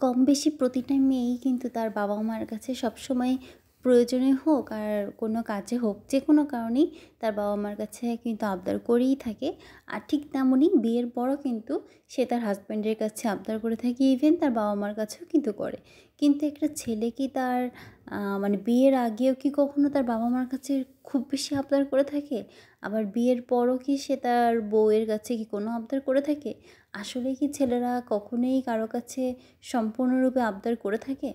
কম বেশি প্রতিটা মেয়েই কিন্তু তার বাবা মার কাছে সবসময় প্রয়োজনে হোক আর কোনো কাজে হোক যে কোনো কারণেই তার বাবা মার কাছে কিন্তু আবদার করেই থাকে। আর ঠিক তেমনই বিয়ের পরও কিন্তু সে তার হাজব্যান্ডের কাছে আবদার করে থাকে, ইভেন তার বাবা মার কাছেও কিন্তু করে। কিন্তু একটা ছেলে কি তার মানে বিয়ের আগেও কি কখনো তার বাবা মার কাছে খুব বেশি আবদার করে থাকে? আবার বিয়ের পরও কি সে তার বউয়ের কাছে কি কোনো আবদার করে থাকে? আসলে কি ছেলেরা কখনোই কারো কাছে সম্পূর্ণরূপে আবদার করে থাকে?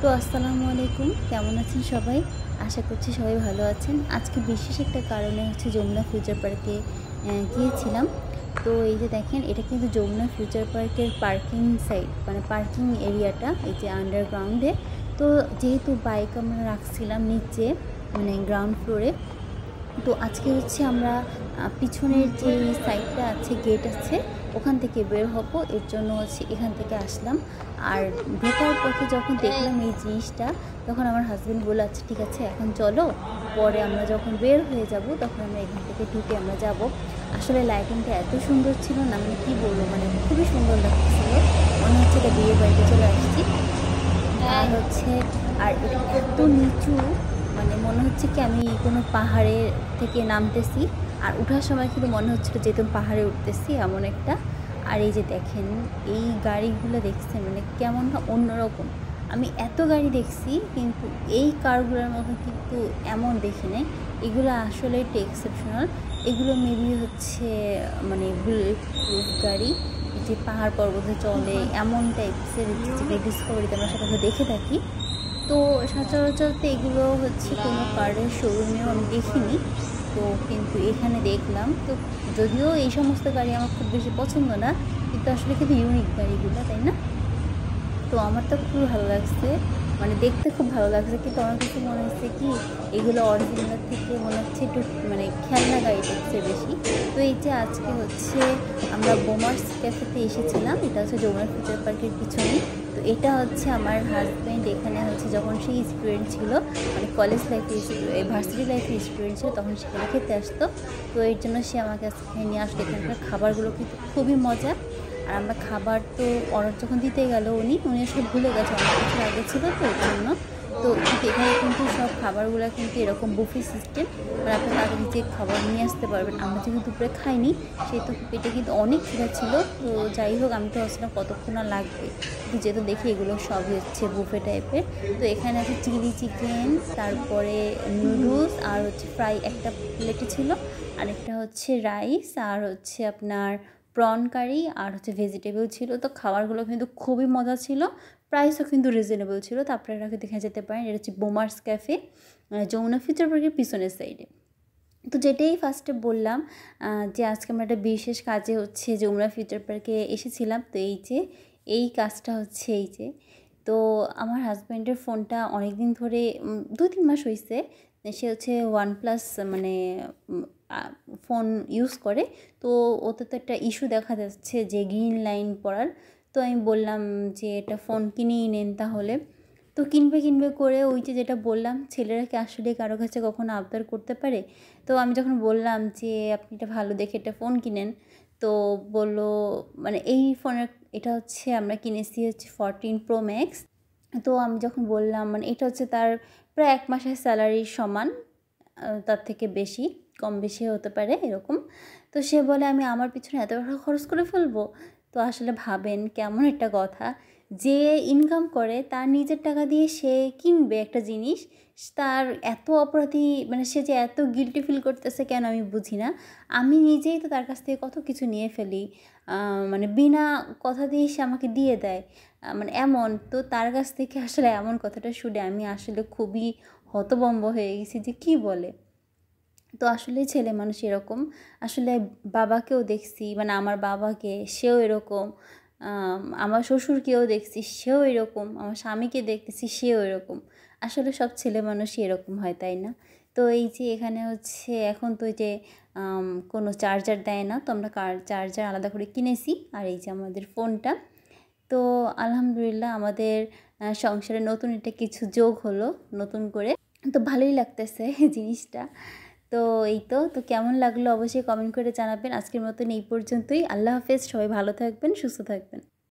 তো আসসালামু আলাইকুম, কেমন আছেন সবাই? আশা করছি সবাই ভালো আছেন। আজকে বিশেষ একটা কারণে যমুনা ফিউচার পার্কে গিয়েছিলাম। তো এই যে দেখেন, এটা কিন্তু যমুনা ফিউচার পার্কের পার্কিং সাইট, মানে পার্কিং এরিয়াটা এই যে আন্ডারগ্রাউন্ডে। তো যেহেতু বাইক আমরা রাখছিলাম নিচে, মানে গ্রাউন্ড ফ্লোরে, তো আজকে আমরা পিছনের যে সাইডটা আছে, গেট আছে, ওখান থেকে বের হব, এর জন্য এখান থেকে আসলাম। আর ঢোকার পথে যখন দেখলাম এই জিনিসটা, তখন আমার হাজব্যান্ড বলে আচ্ছা ঠিক আছে এখন চলো, পরে আমরা যখন বের হয়ে যাব তখন আমরা এখান থেকে ঢুকে আমরা যাব। আসলে লাইটিংটা এত সুন্দর ছিল না, মানে কী বলবো, মানে খুবই সুন্দর লাগছিল, মনে হচ্ছে এটা বিয়ে বাড়িতে চলে আসছি। আর আর এটা এত নিচু, মানে মনে হচ্ছে কি আমি কোনো পাহাড়ে থেকে নামতেছি, আর ওঠার সময় কিন্তু মনে হচ্ছিলো যেহেতু পাহাড়ে উঠতেছি এমন একটা। আর এই যে দেখেন এই গাড়িগুলো দেখছেন, মানে কেমন না অন্যরকম। আমি এত গাড়ি দেখছি কিন্তু এই কারগুলোর মতো কিন্তু এমন দেখি নাই। এগুলো আসলে একটু এক্সেপশনাল। এগুলো মেবি মানে বুলেট প্রুফ গাড়ি, যে পাহাড় পর্বতে চলে এমন টাইপসের, যে ডিসকভারিতে আমরা সাথে দেখে থাকি। তো সচরাচর তো এগুলো কোনো কারের শোরুমেও আমি দেখিনি, তো কিন্তু এখানে দেখলাম। তো যদিও এই সমস্ত গাড়ি আমার খুব বেশি পছন্দ না, কিন্তু আসলে কিন্তু ইউনিক গাড়িগুলো, তাই না? তো আমার তো খুব ভালো লাগছে, মানে দেখতে খুব ভালো লাগছে, কিন্তু আমার কাছে মনে হচ্ছে কি এগুলো অরিজিনাল থেকে মনে হচ্ছে একটু মানে খেলনা গাড়ি দেখছে বেশি। তো এই যে আজকে আমরা বোমার্স ক্যাফেতে এসেছিলাম, এটা যমুনা ফিউচার পার্কের পিছনে। তো এটা আমার হাজব্যান্ড এখানে যখন সে স্টুডেন্ট ছিল, মানে কলেজ লাইফে ভার্সিটি লাইফে স্টুডেন্ট ছিল, তখন সেখানে খেতে আসতো। তো এর জন্য সে আমাকে আজকে নিয়ে আসলো। এখানকার খাবারগুলো কিন্তু খুবই মজা। আর আমরা খাবার তো অর্ডার যখন দিতে গেল, উনি আসলে ভুলে গেছে, অনেক কিছু আগে ছিল তো এর জন্য। তো এখানে কিন্তু সব খাবারগুলো কিন্তু এরকম বুফে সিস্টেম, মানে আপনি তাদের নিজে খাবার নিয়ে আসতে পারবেন। আমরা যেহেতু দুপুরে খাইনি, সেহেতু পেটে কিন্তু অনেক খিদা ছিল। তো যাই হোক, আমি তো ভাবছিলাম কতক্ষণ আর লাগবে, কিন্তু যেহেতু দেখি এগুলো সবই বুফে টাইপের। তো এখানে আছে চিলি চিকেন, তারপরে নুডলস, আর ফ্রাই একটা প্লেটে ছিল, আরেকটা রাইস, আর আপনার প্রন কারি, আর ভেজিটেবল ছিল। তো খাবারগুলো কিন্তু খুবই মজা ছিল, প্রাইসও কিন্তু রিজনেবল ছিল। তো আপনারা দেখে যেতে পারেন। এটা বোমার্স ক্যাফে, যমুনা ফিউচার পার্কের পিছনের সাইডে। তো যেটাই ফার্স্টে বললাম যে আজকে আমরা একটা বিশেষ কাজে যমুনা ফিউচার পার্কে এসেছিলাম। তো এই কাজটা এই যে, তো আমার হাজব্যান্ডের ফোনটা অনেক দিন ধরে 2-3 মাস হয়েছে, সে OnePlus মানে ফোন ইউজ করে। তো ওতে তো একটা ইস্যু দেখা যাচ্ছে যে গ্রিন লাইন পড়ার। তো আমি বললাম যে এটা ফোন কিনেই নেন তাহলে। তো কিনবে করে যেটা বললাম, ছেলেরা কি আসলে কারো কাছে কখনো আবদার করতে পারে? তো আমি যখন বললাম যে আপনি এটা ভালো দেখে একটা ফোন কিনেন, তো বলল মানে এই ফোনের এটা আমরা কিনেছি 14 Pro Max। তো আমি যখন বললাম মানে এটা তার প্রায় 1 মাসের স্যালারির সমান, তার থেকে বেশি, কম বেশি হতে পারে এরকম। তো সে বলে আমি আমার পিছনে এত টাকা খরচ করে ফেলবো? তো আসলে ভাবেন কেমন একটা কথা, যে ইনকাম করে তার নিজের টাকা দিয়ে সে কিনবে একটা জিনিস, তার এত অপরাধী, মানে সে যে এত গিল্টি ফিল করতেছে কেন আমি বুঝি না। আমি নিজেই তো তার কাছ থেকে কত কিছু নিয়ে ফেলি, মানে বিনা কথা দিয়ে সে আমাকে দিয়ে দেয়, মানে এমন। তো তার কাছ থেকে আসলে এমন কথাটা শুনে আমি আসলে খুবই হতভম্ব হয়ে গেছি যে কী বলে। তো আসলে ছেলে মানুষ এরকম। আসলে বাবাকেও দেখছি, মানে আমার বাবাকে, সেও এরকম। আমার শ্বশুরকেও দেখছি, সেও এরকম। আমার স্বামীকে দেখতেছি, সেও এরকম। আসলে সব ছেলে মানুষই এরকম হয়, তাই না? তো এই যে এখানে এখন তো কোনো চার্জার দেয় না, তো আমরা চার্জার আলাদা করে কিনেছি। আর এই যে আমাদের ফোনটা। তো আলহামদুলিল্লাহ আমাদের সংসারে নতুন একটা কিছু যোগ হলো নতুন করে। তো ভালোই লাগতেছে জিনিসটা। তো তো কেমন লাগলো অবশ্যই কমেন্ট করে জানাবেন। আজকের মতন এই পর্যন্তই। আল্লাহ হাফেজ, সবাই ভালো থাকবেন, সুস্থ থাকবেন।